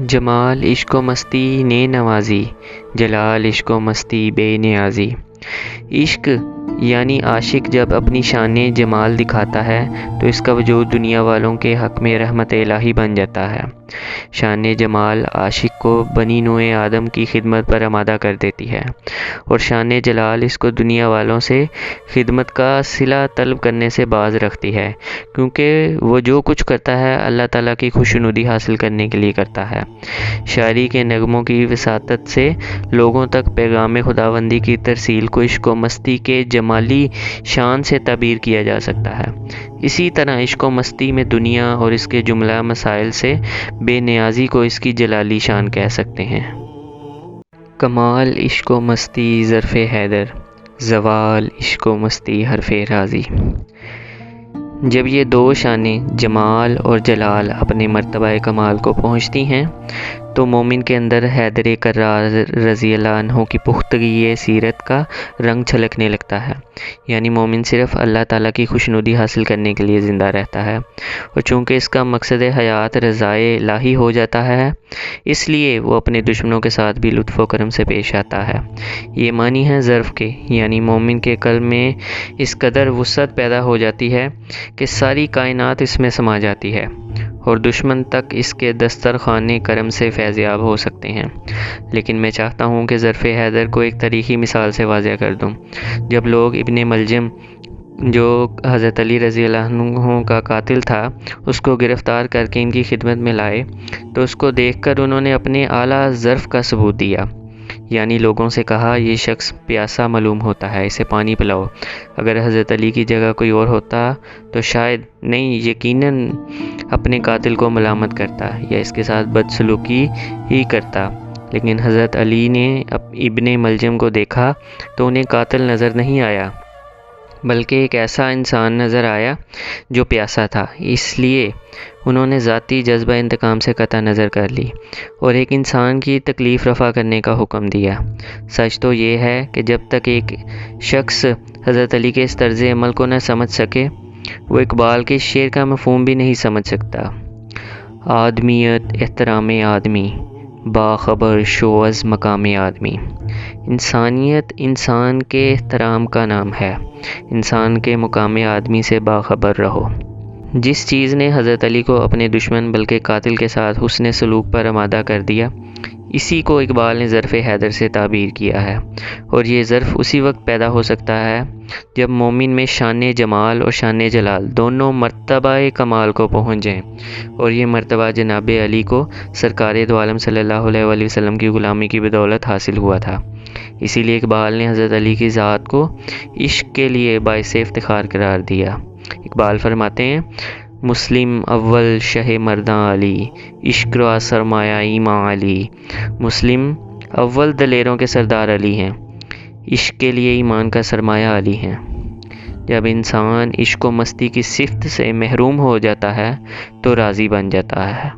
جمال عشق و مستی نے نوازی، جلال عشق و مستی بے نیازی۔ عشق یعنی عاشق جب اپنی شان جمال دکھاتا ہے تو اس کا وجود دنیا والوں کے حق میں رحمت الہی بن جاتا ہے۔ شان جمال عاشق کو بنی نوع آدم کی خدمت پر آمادہ کر دیتی ہے، اور شان جلال اس کو دنیا والوں سے خدمت کا صلہ طلب کرنے سے باز رکھتی ہے، کیونکہ وہ جو کچھ کرتا ہے اللہ تعالیٰ کی خوشنودی حاصل کرنے کے لیے کرتا ہے۔ شاعری کے نغموں کی وساطت سے لوگوں تک پیغام خداوندی کی ترسیل کو عشق و مستی کے جمالی شان سے تعبیر کیا جا سکتا ہے۔ اسی طرح عشق و مستی میں دنیا اور اس کے جملہ مسائل سے بے نیازی کو اس کی جلالی شان کہہ سکتے ہیں۔ کمال عشق و مستی ظرف حیدر، زوال عشق و مستی حرف راضی۔ جب یہ دو شانیں جمال اور جلال اپنے مرتبہ کمال کو پہنچتی ہیں تو مومن کے اندر حیدر کرار رضی اللہ عنہ کی پختگی سیرت کا رنگ چھلکنے لگتا ہے، یعنی مومن صرف اللہ تعالیٰ کی خوشنودی حاصل کرنے کے لیے زندہ رہتا ہے، اور چونکہ اس کا مقصد حیات رضائے الہی ہو جاتا ہے اس لیے وہ اپنے دشمنوں کے ساتھ بھی لطف و کرم سے پیش آتا ہے۔ یہ معنی ہے ظرف کے، یعنی مومن کے قلب میں اس قدر وسعت پیدا ہو جاتی ہے کہ ساری کائنات اس میں سما جاتی ہے، اور دشمن تک اس کے دسترخوان کرم سے فیضیاب ہو سکتے ہیں۔ لیکن میں چاہتا ہوں کہ ظرف حیدر کو ایک تاریخی مثال سے واضح کر دوں۔ جب لوگ ابن ملجم جو حضرت علی رضی اللہ عنہ کا قاتل تھا اس کو گرفتار کر کے ان کی خدمت میں لائے تو اس کو دیکھ کر انہوں نے اپنے اعلیٰ ظرف کا ثبوت دیا، یعنی لوگوں سے کہا یہ شخص پیاسا معلوم ہوتا ہے، اسے پانی پلاؤ۔ اگر حضرت علی کی جگہ کوئی اور ہوتا تو شاید نہیں، یقیناً اپنے قاتل کو ملامت کرتا یا اس کے ساتھ بدسلوکی ہی کرتا، لیکن حضرت علی نے ابن ملجم کو دیکھا تو انہیں قاتل نظر نہیں آیا بلکہ ایک ایسا انسان نظر آیا جو پیاسا تھا، اس لیے انہوں نے ذاتی جذبہ انتقام سے قطع نظر کر لی اور ایک انسان کی تکلیف رفع کرنے کا حکم دیا۔ سچ تو یہ ہے کہ جب تک ایک شخص حضرت علی کے اس طرز عمل کو نہ سمجھ سکے وہ اقبال کے شعر کا مفہوم بھی نہیں سمجھ سکتا۔ آدمیت احترام آدمی، باخبر شو از مقام آدمی۔ انسانیت انسان کے احترام کا نام ہے، انسان کے مقام آدمی سے باخبر رہو۔ جس چیز نے حضرت علی کو اپنے دشمن بلکہ قاتل کے ساتھ حسن سلوک پر آمادہ کر دیا، اسی کو اقبال نے ظرف حیدر سے تعبیر کیا ہے، اور یہ ظرف اسی وقت پیدا ہو سکتا ہے جب مومن میں شان جمال اور شان جلال دونوں مرتبہ کمال کو پہنچ جائیں، اور یہ مرتبہ جناب علی کو سرکار دو عالم صلی اللہ علیہ وآلہ وسلم کی غلامی کی بدولت حاصل ہوا تھا۔ اسی لیے اقبال نے حضرت علی کی ذات کو عشق کے لیے باعث افتخار قرار دیا۔ اقبال فرماتے ہیں، مسلم اول شہ مرداں علی، عشق را سرمایہ ایمان علی۔ مسلم اول دلیروں کے سردار علی ہیں، عشق کے لیے ایمان کا سرمایہ علی ہیں۔ جب انسان عشق و مستی کی صفت سے محروم ہو جاتا ہے تو راضی بن جاتا ہے۔